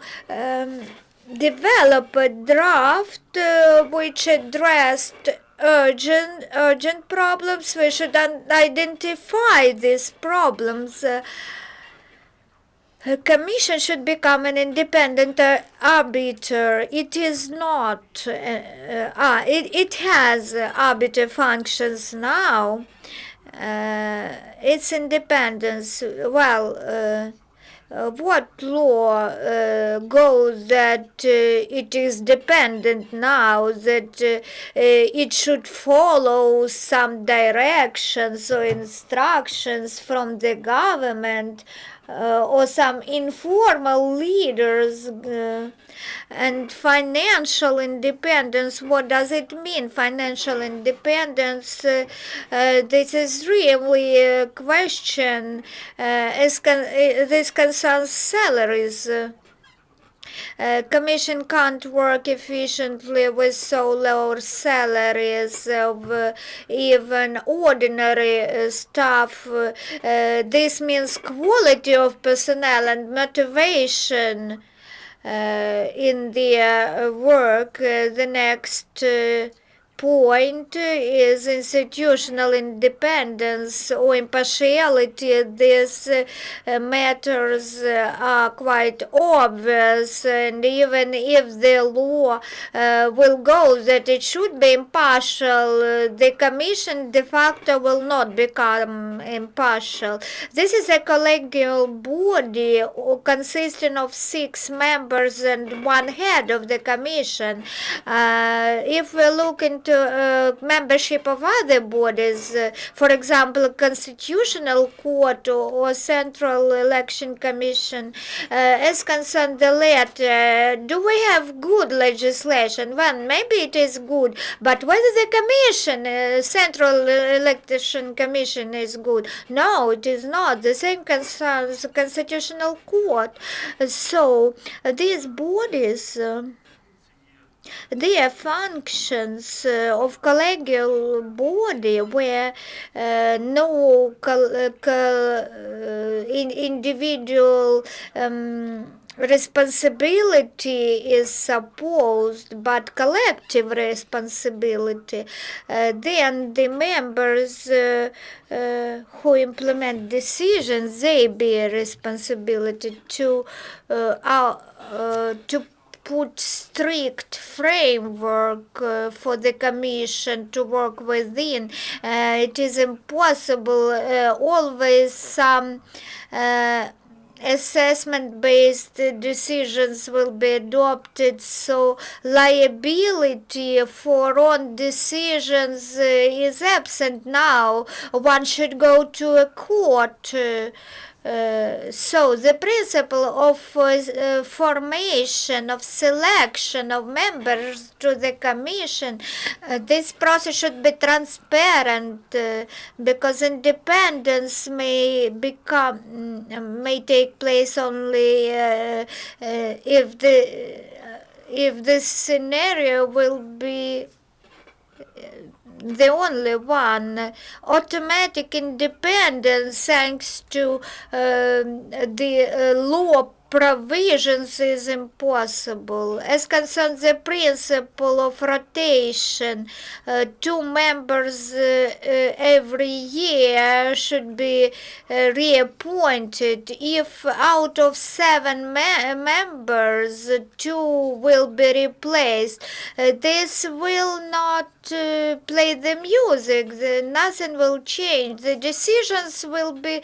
develop a draft which addressed urgent problems, we should identify these problems. A commission should become an independent arbiter. It is not. It has arbiter functions now. Its independence. What law goes that it is dependent now, that it should follow some directions or instructions from the government or some informal leaders? And financial independence, what does it mean, financial independence? This is really a question. This concerns salaries. Commission can't work efficiently with so low salaries of even ordinary staff. This means quality of personnel and motivation in their work. The next point is institutional independence or impartiality. These matters are quite obvious, and even if the law will go that it should be impartial, the commission de facto will not become impartial. This is a collegial body consisting of 6 members and 1 head of the commission. If we look into membership of other bodies, for example, Constitutional Court or Central Election Commission, as concerned the latter, do we have good legislation? Well, maybe it is good, but whether the commission, Central Election Commission, is good? No, it is not. The same concerns the Constitutional Court. So these bodies, their functions of collegial body where no individual responsibility is supposed, but collective responsibility, then the members who implement decisions, they bear responsibility to put strict framework for the commission to work within. It is impossible. Always some assessment-based decisions will be adopted, so liability for wrong decisions is absent now. One should go to a court. So the principle of formation, of selection of members to the commission, this process should be transparent, because independence may take place only if this scenario will be the only one. Automatic independence, thanks to the law provisions, is impossible. As concerns the principle of rotation, 2 members every year should be reappointed. If out of 7 members 2 will be replaced, this will not play the music. Nothing will change. The decisions will be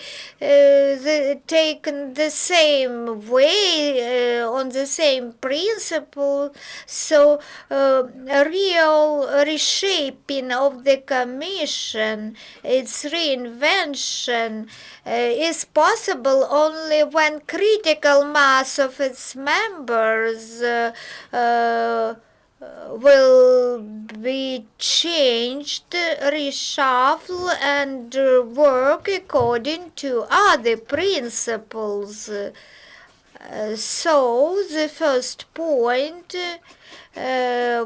taken the same way, on the same principle. So a real reshaping of the commission, its reinvention, is possible only when critical mass of its members will be changed, reshuffle, and work according to other principles. So the first point,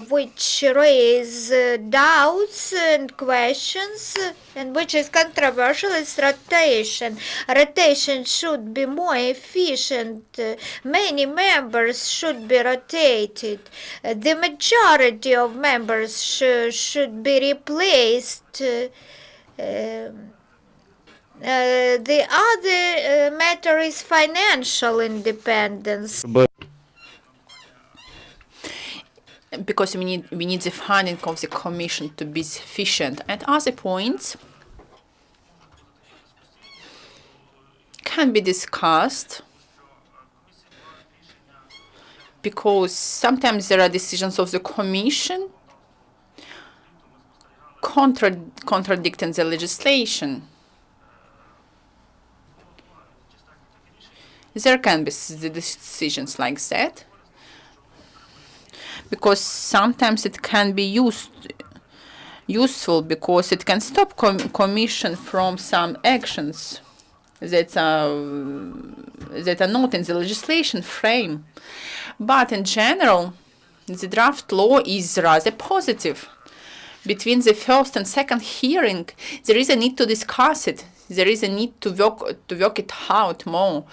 which raise doubts and questions, and which is controversial, is rotation. Rotation should be more efficient. Many members should be rotated. The majority of members should be replaced. The other matter is financial independence. Because we need the funding of the Commission to be sufficient. And other points can be discussed, because sometimes there are decisions of the Commission contradicting the legislation. There can be decisions like that, because sometimes it can be useful, because it can stop Commission from some actions that are not in the legislation frame. But in general, the draft law is rather positive. Between the first and second hearing, there is a need to discuss it. There is a need to work it out more.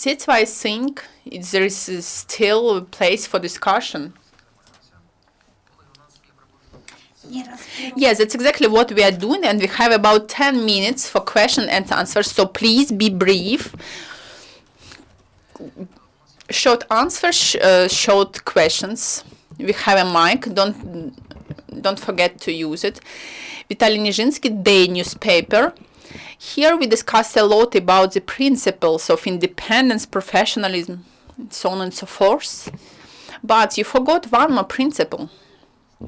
That's why I think there is still a place for discussion. Yes, that's exactly what we are doing, and we have about 10 minutes for question and answers, so please be brief. Short answers, short questions. We have a mic, don't forget to use it. Vitaly Nijinsky, Day newspaper. Here we discuss a lot about the principles of independence, professionalism, so on and so forth. But you forgot one more principle,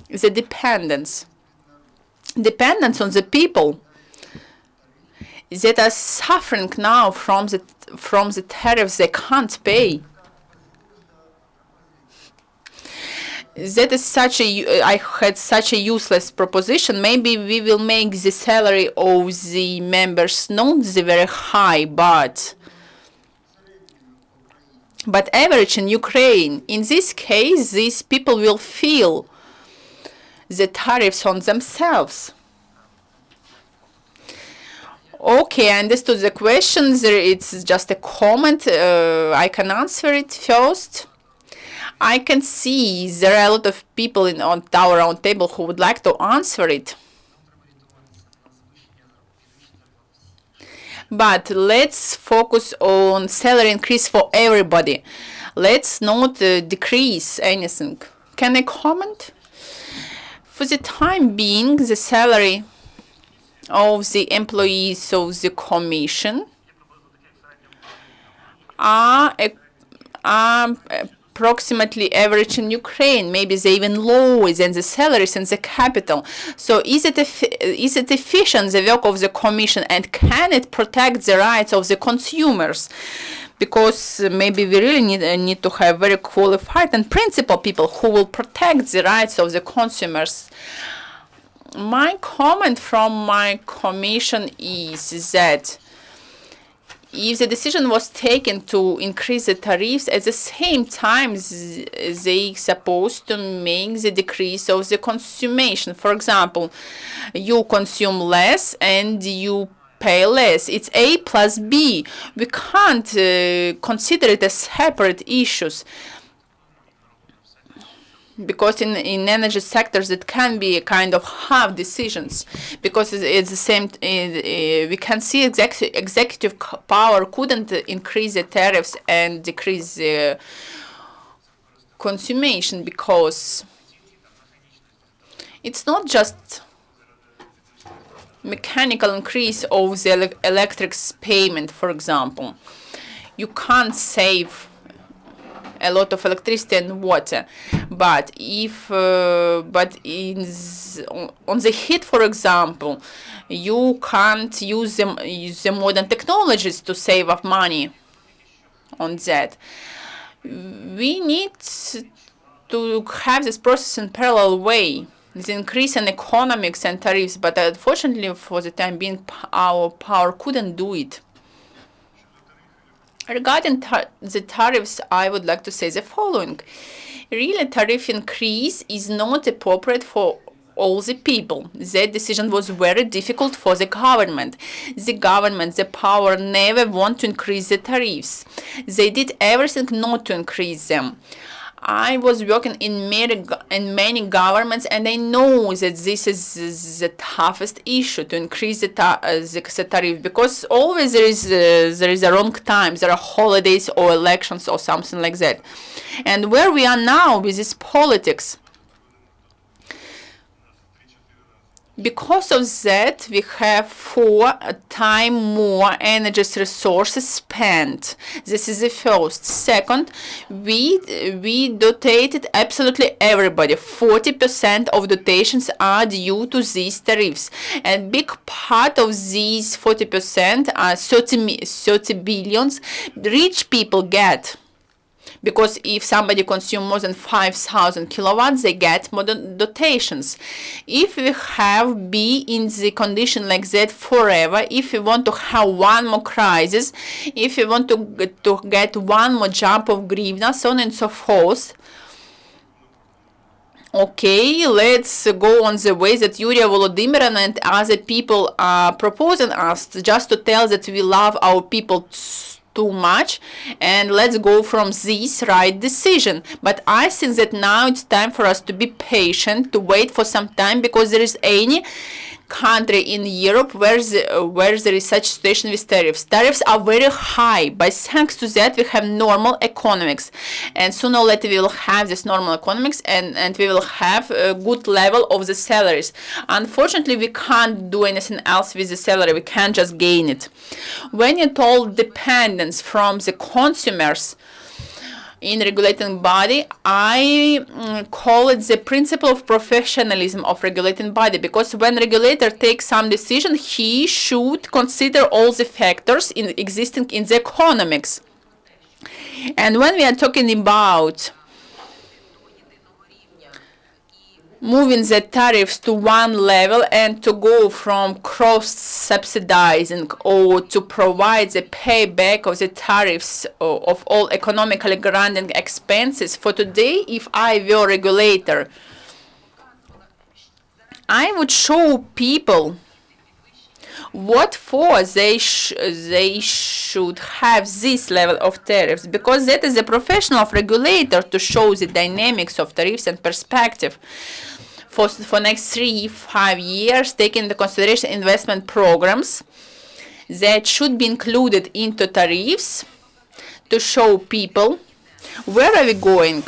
the dependence. Dependence on the people that are suffering now from the tariffs they can't pay. That is I had such a useless proposition. Maybe we will make the salary of the members not very high, but average in Ukraine. In this case, these people will feel the tariffs on themselves. Okay, I understood the question. It's just a comment. I can answer it first. I can see there are a lot of people on our round table who would like to answer it. But let's focus on salary increase for everybody. Let's not decrease anything. Can I comment? For the time being, the salary of the employees of the Commission are approximately average in Ukraine. Maybe they even lower than the salaries in the capital. So is it efficient, the work of the Commission, and can it protect the rights of the consumers? Because maybe we really need to have very qualified and principled people who will protect the rights of the consumers. My comment from my Commission is that if the decision was taken to increase the tariffs, at the same time they supposed to make the decrease of the consumption. For example, you consume less and you pay less. It's A plus B. We can't consider it as separate issues, because in energy sectors it can be a kind of half decisions, because it's the same. We can see executive power couldn't increase the tariffs and decrease the consumption, because it's not just mechanical increase of the electric payment. For example, you can't save a lot of electricity and water, but if on the heat, for example, you can't use the modern technologies to save up money on that. We need to have this process in parallel way, the increase in economics and tariffs, but unfortunately for the time being our power couldn't do it. Regarding the tariffs, I would like to say the following. Really, tariff increase is not appropriate for all the people. That decision was very difficult for the government. The power, never want to increase the tariffs. They did everything not to increase them. I was working in many governments, and I know that this is the toughest issue to increase the tariff, because always there is a wrong time. There are holidays or elections or something like that. And where we are now with this politics, because of that, we have 4 times more energy resources spent. This is the first. Second, we dotated absolutely everybody. 40% of dotations are due to these tariffs. And big part of these 40% are 30 billions rich people get. Because if somebody consumes more than 5,000 kilowatts, they get more dotations. If we have be in the condition like that forever, if we want to have one more crisis, if we want to get one more jump of grivna, so on and so forth, okay, let's go on the way that Yulia Volodymyrovna and other people are proposing us, just to tell that we love our people too much, and let's go from this right decision. But I think that now it's time for us to be patient, to wait for some time, because there is any country in Europe where there is such situation with tariffs. Tariffs are very high, but thanks to that we have normal economics, and sooner or later we will have this normal economics, and we will have a good level of the salaries. Unfortunately, we can't do anything else with the salary. We can't just gain it. When you told dependence from the consumers in regulating body, I call it the principle of professionalism of regulating body, because when regulator takes some decision, he should consider all the factors existing in the economics. And when we are talking about moving the tariffs to one level and to go from cross-subsidizing or to provide the payback of the tariffs of all economically granting expenses, for today, if I were a regulator, I would show people what for they should have this level of tariffs, because that is a professional of regulator to show the dynamics of tariffs and perspective for next 3-5 years, taking into consideration investment programs that should be included into tariffs to show people where are we going.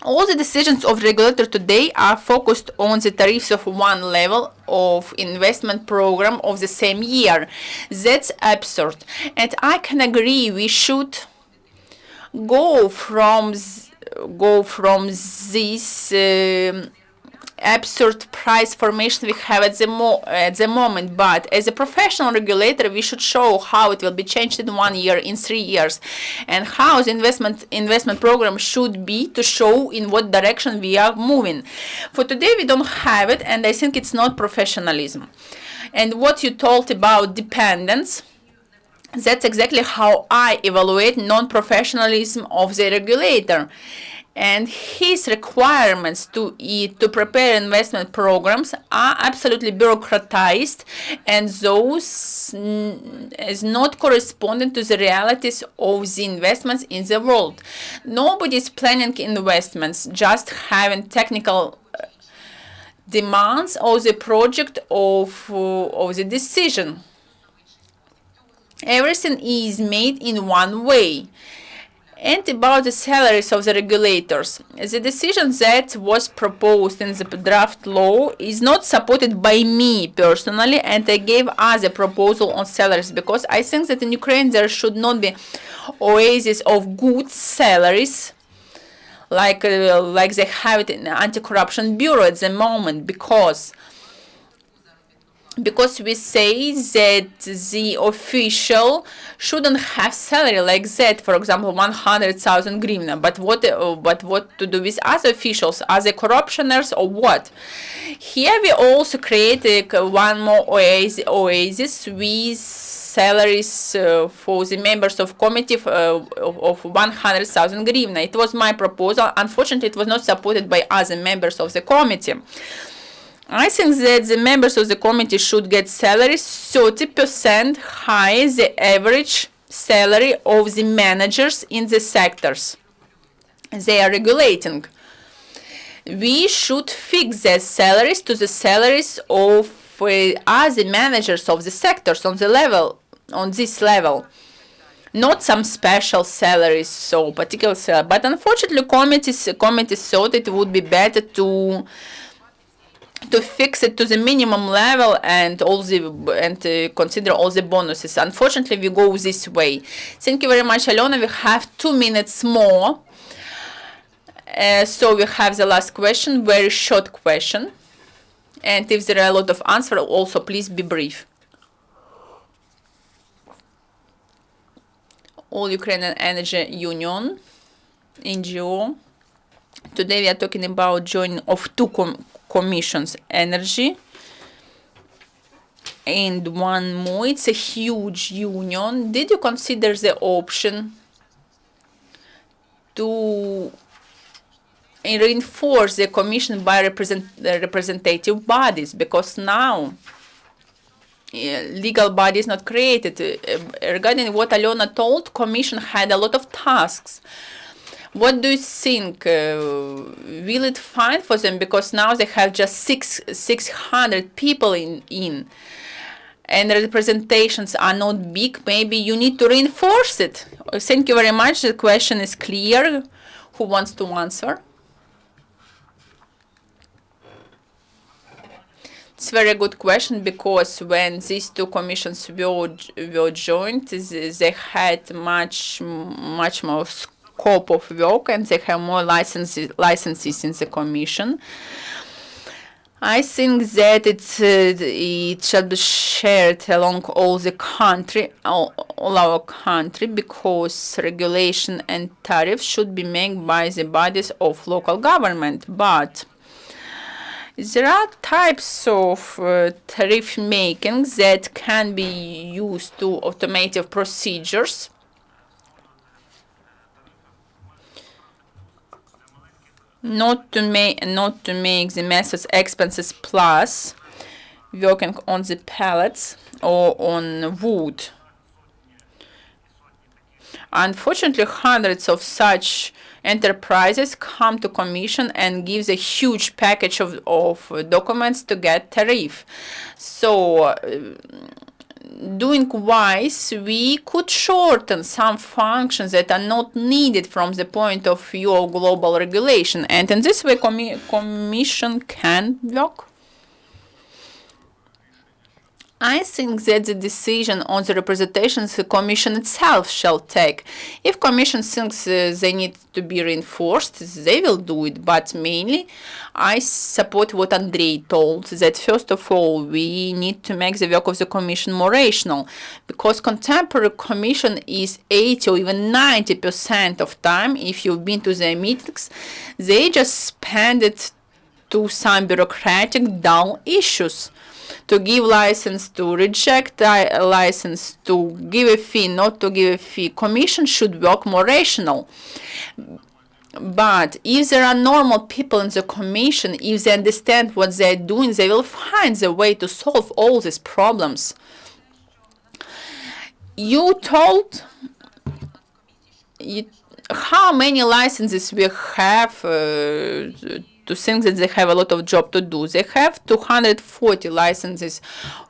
All the decisions of regulator today are focused on the tariffs of one level of investment program of the same year. That's absurd. And I can agree we should go from this absurd price formation we have at the moment, but as a professional regulator we should show how it will be changed in 1 year, in 3 years, and how the investment program should be to show in what direction we are moving. For today we don't have it, and I think it's not professionalism. And what you told about dependence, that's exactly how I evaluate non-professionalism of the regulator. And his requirements to prepare investment programs are absolutely bureaucratized, and those is not corresponding to the realities of the investments in the world. Nobody is planning investments, just having technical demands of the project of the decision. Everything is made in one way. And about the salaries of the regulators, the decision that was proposed in the draft law is not supported by me personally, and I gave other proposal on salaries, because I think that in Ukraine there should not be oasis of good salaries like they have it in the Anti-Corruption Bureau at the moment, because we say that the official shouldn't have salary like that, for example 100,000 hryvnia, but what to do with other officials? Are they corruptioners or what? Here we also created one more oasis with salaries for the members of committee of 100,000 hryvnia. It was my proposal. Unfortunately, it was not supported by other members of the committee. I think that the members of the committee should get salaries 30% higher the average salary of the managers in the sectors. they are regulating. We should fix their salaries to the salaries of other managers of the sectors on this level. Not some special salaries, so particular salary. But unfortunately, committees thought it would be better to fix it to the minimum level and consider all the bonuses. Unfortunately, we go this way. Thank you very much, Alyona. We have 2 minutes more. So we have the last question, very short question. And if there are a lot of answers, also please be brief. All Ukrainian Energy Union, NGO. Today we are talking about joining of two commissions, energy and one more. It's a huge union. Did you consider the option to reinforce the commission by representative bodies? Because now legal body is not created. Regarding what Alyona told, commission had a lot of tasks. What do you think? Will it fine for them? Because now they have just 600 people in and representations are not big. Maybe you need to reinforce it. Thank you very much. The question is clear. Who wants to answer? It's a very good question, because when these two commissions were joined, they had much more scope of work, and they have more licenses in the commission. I think that it should be shared along all our country, because regulation and tariffs should be made by the bodies of local government. But there are types of tariff making that can be used to automated procedures. Not to make the methods expenses plus working on the pellets or on wood. Unfortunately, hundreds of such enterprises come to commission and gives a huge package of documents to get tariff. So doing wise, we could shorten some functions that are not needed from the point of view of global regulation, and in this way commission can work. I think that the decision on the representations the commission itself shall take. If commission thinks they need to be reinforced, they will do it. But mainly, I support what Andrei told, that first of all, we need to make the work of the commission more rational, because contemporary commission is 80 or even 90% of time. If you've been to their meetings, they just spend it to some bureaucratic dull issues. To give license, to reject a license, to give a fee, not to give a fee. Commission should work more rational. But if there are normal people in the commission, if they understand what they're doing, they will find the way to solve all these problems. You told how many licenses we have to think that they have a lot of job to do. They have 240 licenses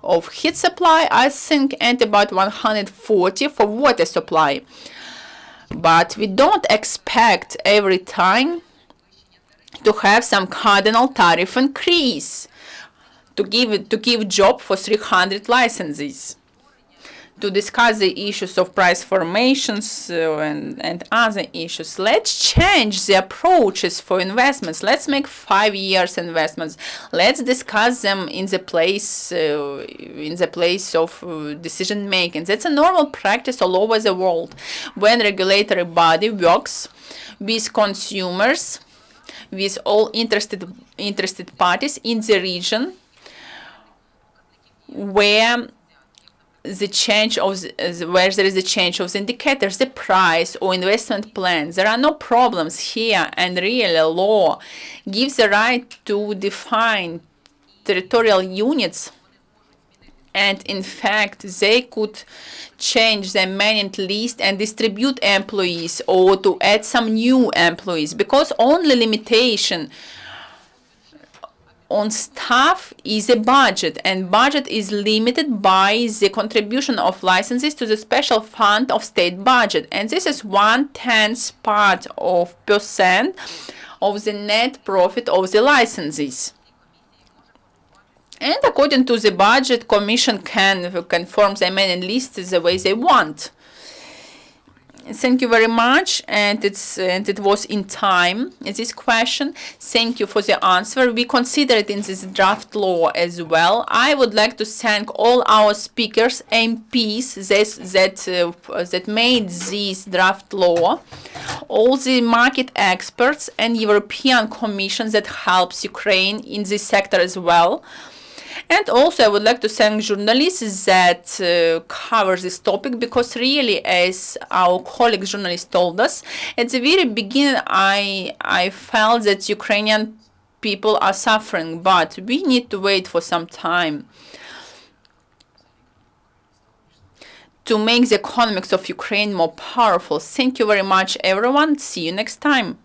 of heat supply, I think, and about 140 for water supply. But we don't expect every time to have some cardinal tariff increase to give job for 300 licenses. To discuss the issues of price formations and other issues. Let's change the approaches for investments. Let's make 5 years investments. Let's discuss them in the place of decision making. That's a normal practice all over the world. When regulatory body works with consumers, with all interested parties in the region where there is a change of the indicators, the price or investment plans. There are no problems here, and really law gives the right to define territorial units And in fact, they could change the mailing list and distribute employees or to add some new employees, because only limitation on staff is a budget, and budget is limited by the contribution of licenses to the special fund of state budget, and this is 1/10 part of percent of the net profit of the licenses. And according to the budget, Commission can form the mailing list the way they want. Thank you very much, and it was in time, this question. Thank you for the answer. We consider it in this draft law as well. I would like to thank all our speakers, MPs that made this draft law, all the market experts and European Commission that helps Ukraine in this sector as well. And also, I would like to thank journalists that cover this topic, because really, as our colleague journalist told us, at the very beginning, I felt that Ukrainian people are suffering, but we need to wait for some time to make the economics of Ukraine more powerful. Thank you very much, everyone. See you next time.